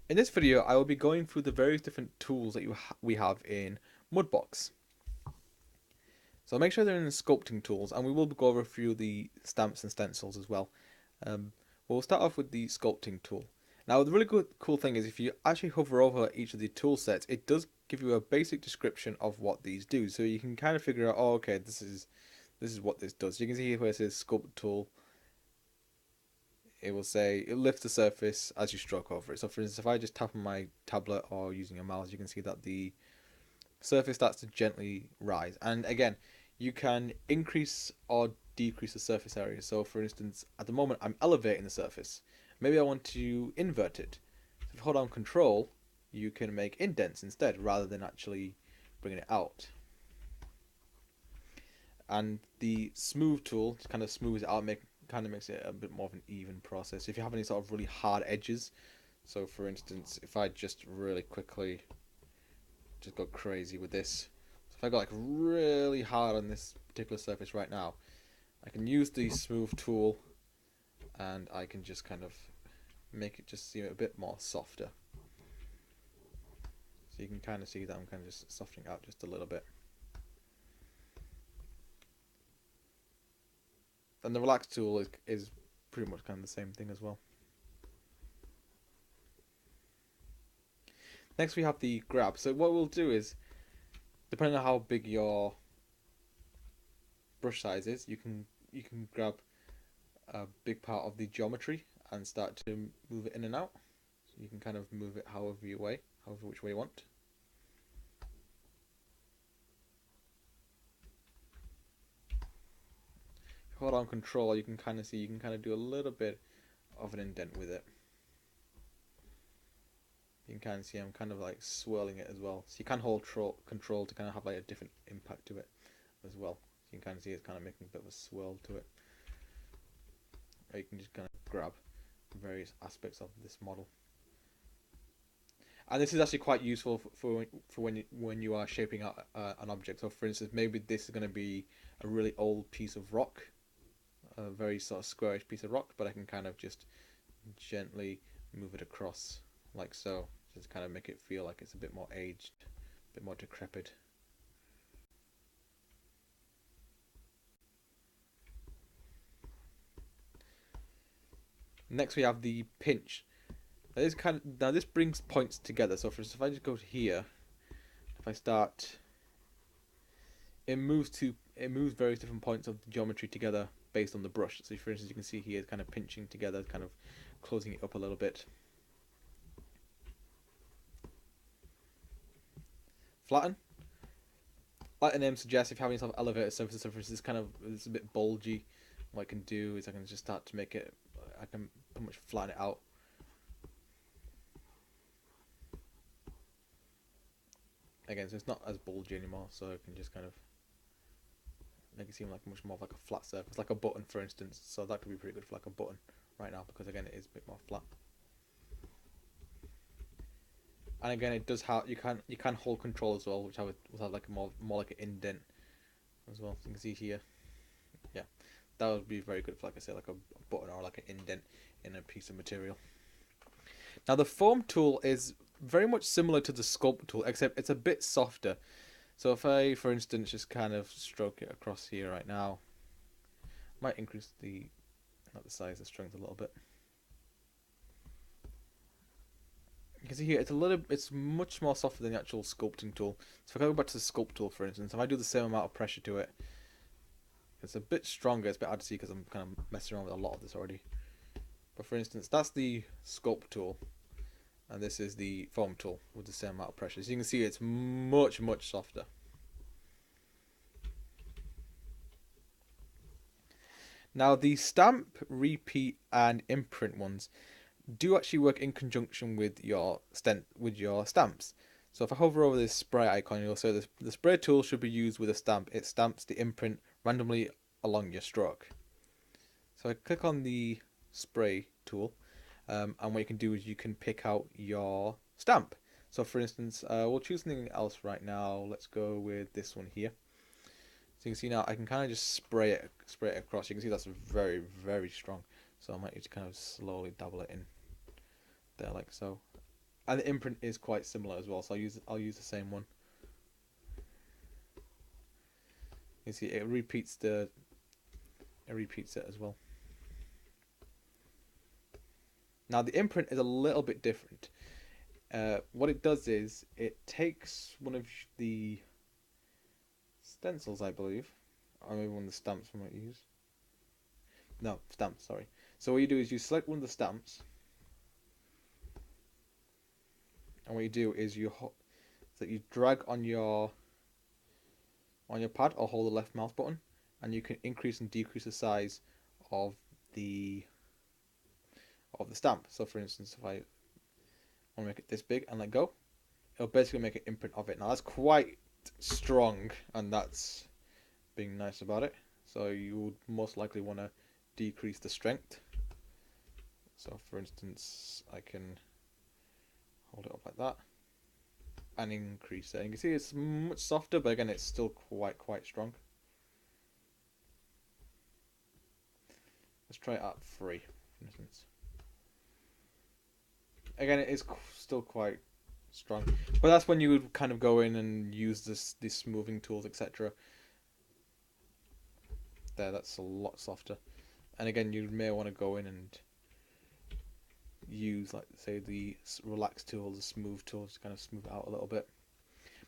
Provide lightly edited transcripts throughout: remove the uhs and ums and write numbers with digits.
In this video, I will be going through the various different tools that we have in mudbox. So make sure they're in the sculpting tools, and we will go over a few of the stamps and stencils as well. Um, we'll start off with the sculpting tool. Now, the really cool thing is if you actually hover over each of the tool sets, it does give you a basic description of what these do. So you can kind of figure out, oh, okay, this is what this does. You can see here where it says sculpt tool. It will say it lifts the surface as you stroke over it. So for instance, if I just tap on my tablet or using a mouse, you can see that the surface starts to gently rise. And again, you can increase or decrease the surface area. So for instance, at the moment I'm elevating the surface. Maybe I want to invert it. So if you hold down control, you can make indents instead rather than actually bringing it out. And the smooth tool just kind of smooths it out, kind of makes it a bit more of an even process. If you have any sort of really hard edges, so for instance, if I just really quickly just go crazy with this, so if I go like really hard on this particular surface right now, I can use the smooth tool and I can just kind of make it just seem a bit more softer. So you can kind of see that I'm kind of just softening out just a little bit. And the relax tool is pretty much kind of the same thing as well. Next we have the grab. So what we'll do is, depending on how big your brush size is, you can grab a big part of the geometry and start to move it in and out. So you can kind of move it however which way you want. Hold on control, you can kind of do a little bit of an indent with it. You can kind of see I'm kind of like swirling it as well. So you can hold control to kind of have like a different impact to it as well. So you can kind of see it's kind of making a bit of a swirl to it. Or you can just kind of grab various aspects of this model. And this is actually quite useful for when you are shaping out an object. So for instance, maybe this is going to be a really old piece of rock, a very sort of squarish piece of rock, but I can kind of just gently move it across like so, just kind of make it feel like it's a bit more aged, a bit more decrepit. Next we have the pinch. Now this brings points together. So for instance, if I just go to here, if I start, it moves various different points of the geometry together based on the brush. So for instance, you can see here it's kind of pinching together, kind of closing it up a little bit. Flatten. Like the name suggests, if you have any sort of elevated surface, it's a bit bulgy. What I can do is I can just start to make it, I can pretty much flatten it out. Again, so it's not as bulgy anymore, so I can just kind of make it seem like much more of like a flat surface, like a button for instance. So that could be pretty good for like a button right now, because again it is a bit more flat. And again, it does have you can hold control as well, which will have like more like an indent as well. So you can see here, yeah, that would be very good for, like I said, like a button or like an indent in a piece of material. Now the foam tool is very much similar to the sculpt tool, except it's a bit softer. So if I, for instance, just kind of stroke it across here right now, might increase the size, the strength a little bit. You can see here it's much more softer than the actual sculpting tool. So if I go back to the sculpt tool, for instance, if I do the same amount of pressure to it, it's a bit stronger. It's a bit hard to see because I'm kind of messing around with a lot of this already. But for instance, that's the sculpt tool, and this is the foam tool with the same amount of pressure. So you can see it's much softer. Now the stamp, repeat, and imprint ones do actually work in conjunction with your stamps. So if I hover over this spray icon, you'll see the spray tool should be used with a stamp. It stamps the imprint randomly along your stroke. So I click on the spray tool, and what you can do is you can pick out your stamp. So for instance, we'll choose something else right now. Let's go with this one here. So you can see now I can kind of just spray it across. You can see that's very strong. So I might need to kind of slowly dabble it in there like so. And the imprint is quite similar as well, so I'll use the same one. You see, it repeats it as well. Now the imprint is a little bit different. What it does is it takes one of the stencils, I believe, or maybe one of the stamps we might use. No, stamps, sorry. So what you do is you select one of the stamps, and what you do is you drag on your pad or hold the left mouse button, and you can increase and decrease the size of the stamp. So for instance, if I want to make it this big and let go, it'll basically make an imprint of it. Now that's quite strong, and that's being nice about it. So you would most likely want to decrease the strength. So for instance, I can hold it up like that and increase it. And you can see it's much softer, but again, it's still quite strong. Let's try it at 3, for instance. Again, it is still quite strong, but that's when you would kind of go in and use these smoothing tools, etc. There, that's a lot softer. And again, you may want to go in and use, like, say, the relax tool, the smooth tools to kind of smooth it out a little bit.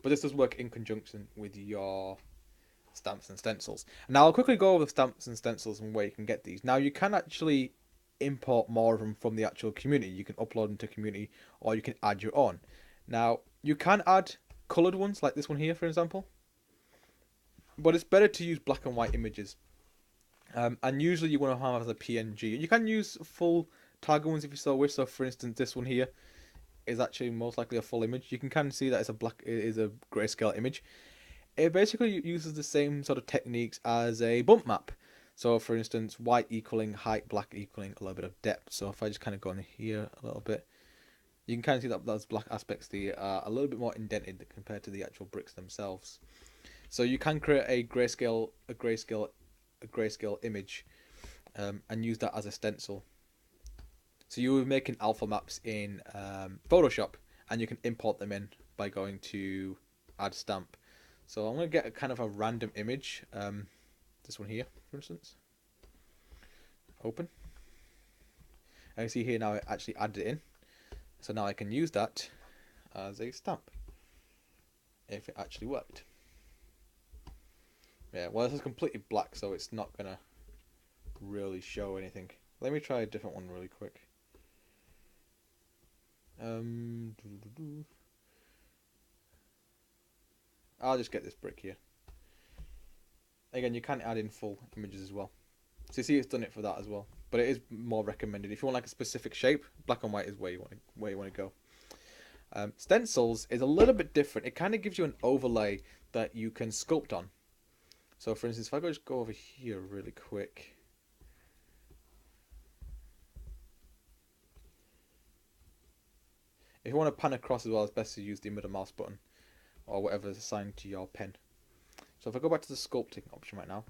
But this does work in conjunction with your stamps and stencils. Now I'll quickly go over the stamps and stencils and where you can get these. Now you can actually import more of them from the actual community. You can upload them to community, or you can add your own. Now you can add coloured ones like this one here, for example, but it's better to use black and white images. And usually you want to have as a PNG. You can use full tiger ones if you so wish. So for instance, this one here is actually most likely a full image. You can kind of see that it is a grayscale image. It basically uses the same sort of techniques as a bump map. So for instance, white equaling height, black equaling a little bit of depth. So if I just kind of go in here a little bit, you can kind of see that those black aspects there are a little bit more indented compared to the actual bricks themselves. So you can create a grayscale image and use that as a stencil. So you were making alpha maps in Photoshop, and you can import them in by going to add stamp. So I'm going to get a kind of a random image, this one here, for instance. Open. And you see here now I actually added it in. So now I can use that as a stamp, if it actually worked. Yeah, well, this is completely black, so it's not going to really show anything. Let me try a different one really quick. I'll just get this brick here. Again, you can add in full images as well. So you see it's done it for that as well. But it is more recommended. If you want like a specific shape, black and white is where you want to go. Stencils is a little bit different. It kind of gives you an overlay that you can sculpt on. So for instance, if I just go over here really quick. If you want to pan across as well, it's best to use the middle mouse button or whatever is assigned to your pen. So if I go back to the sculpting option right now,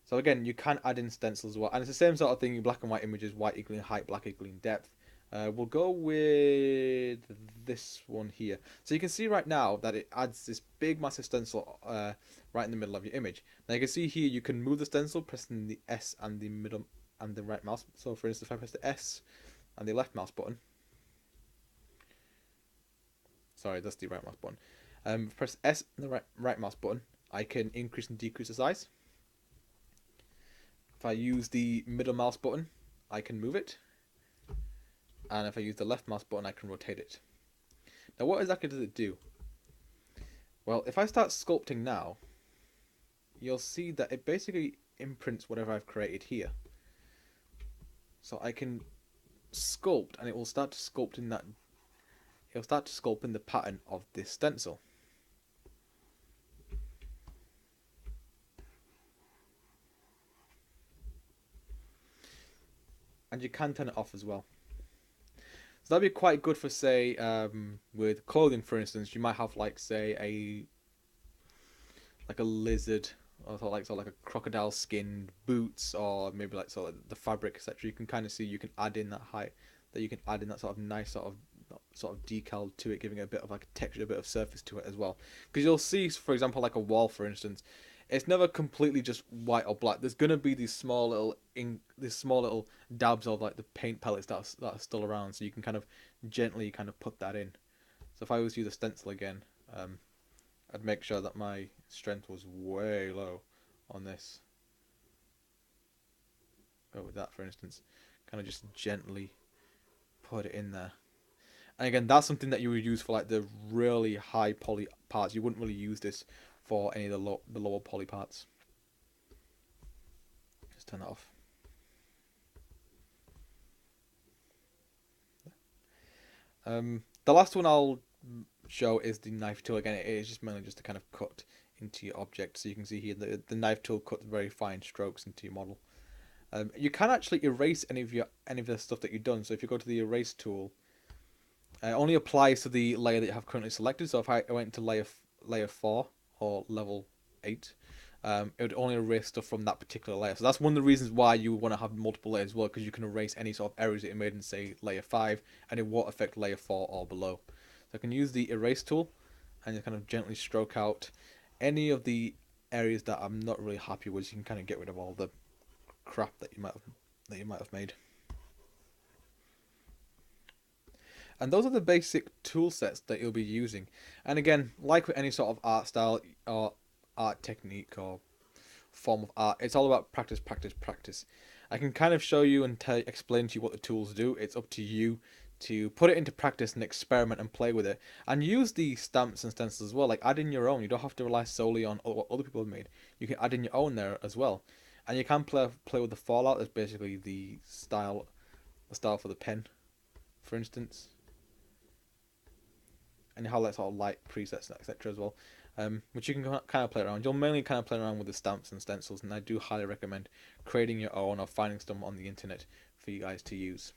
so again, you can add in stencils as well, and it's the same sort of thing in black and white images, white equaling height, black equaling depth. We'll go with this one here. So you can see right now that it adds this big massive stencil right in the middle of your image. Now you can see here you can move the stencil pressing the S and the middle and the right mouse. So for instance, if I press the S and the left mouse button, sorry, that's the right mouse button. Press S and the right mouse button, I can increase and decrease the size. If I use the middle mouse button, I can move it. And if I use the left mouse button, I can rotate it. Now what exactly does it do? Well, if I start sculpting now, you'll see that it basically imprints whatever I've created here. So I can sculpt, and it will start to sculpt in that. It'll start to sculpt in the pattern of this stencil. And you can turn it off as well. So that'd be quite good for, say, with clothing, for instance. You might have, like, say, a lizard, or like a crocodile skinned boots, or maybe like sort of the fabric, etc. You can kind of see you can add in that height, that you can add in that sort of nice sort of sort of decal to it, giving it a bit of like a texture, a bit of surface to it as well. Because you'll see, for example, like a wall, for instance, it's never completely just white or black. There's gonna be these small little dabs of like the paint pellets that are still around, so you can kind of gently kind of put that in. So if I was to use a stencil again, I'd make sure that my strength was way low on this. Oh, with that, for instance, kind of just gently put it in there. And again, that's something that you would use for like the really high poly parts. You wouldn't really use this for any of the lower poly parts. Just turn that off. The last one I'll show is the knife tool. Again, it is just mainly just to kind of cut into your object. So you can see here the knife tool cuts very fine strokes into your model. You can actually erase any of the stuff that you've done. So if you go to the erase tool, it only applies to the layer that you have currently selected. So if I went to layer 4 or level 8, it would only erase stuff from that particular layer. So that's one of the reasons why you want to have multiple layers as well, because you can erase any sort of errors that you made in, say, layer 5, and it won't affect layer 4 or below. So I can use the erase tool and just kind of gently stroke out any of the areas that I'm not really happy with. So you can kind of get rid of all the crap that you might have made. And those are the basic tool sets that you'll be using. And again, like with any sort of art style or art technique or form of art, it's all about practice, practice, practice. I can kind of show you and explain to you what the tools do. It's up to you to put it into practice and experiment and play with it. And use the stamps and stencils as well. Like, add in your own. You don't have to rely solely on what other people have made. You can add in your own there as well. And you can play with the fallout. That's basically the style for the pen, for instance. And you have like sort of light presets, etc. as well, which you can kind of play around. You'll mainly kind of play around with the stamps and stencils, and I do highly recommend creating your own or finding some on the internet for you guys to use.